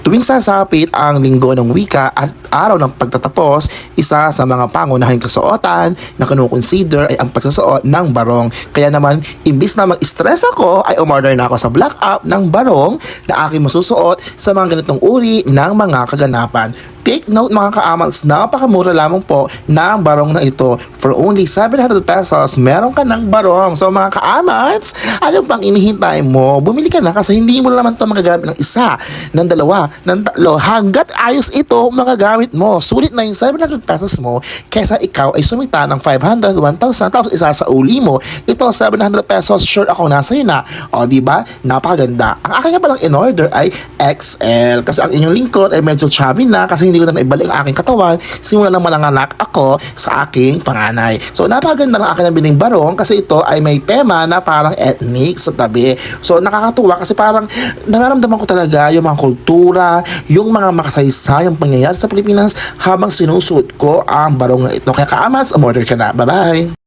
Tuwing sasapit ang linggo ng wika at araw ng pagtatapos, isa sa mga pangunahing kasuotan na kinukonsider ay ang pagsusuot ng barong. Kaya naman, imbis na mag-stress ako, ay umorder na ako sa Black App ng barong na aking masusuot sa mga ganitong uri ng mga kaganapan. Take note mga ka-amals, napakamura lamang po ng barong na ito. For only 700 pesos, meron ka ng barong. So mga ka-amals, ano pang inihintay mo? Bumili ka na kasi hindi mo naman ito magagamit ng isa, ng dalawa, ng tatlo. Hanggat ayos ito, magagamit mo. Sulit na yung 700 pesos mo kesa ikaw ay sumita ng 500, 1,000, tapos isa sa uli mo. Ito, 700 pesos, sure ako nasa iyo na. O, diba? Napakaganda. Ang aking nga palang in-order ay XL. Kasi ang inyong lingkod ay medyo chubby na kasi hindi ko na naibalik ang aking katawan simula nang mananganak ako sa aking panganay. So napakaganda ng aking nabiling barong kasi ito ay may tema na parang ethnic sa tabi. So nakakatuwa kasi parang nararamdaman ko talaga yung mga kultura, yung mga makasaysayang pangyayari sa Pilipinas habang sinusuot ko ang barong na ito. Kaya ka-amats, umorder ka na. Bye-bye!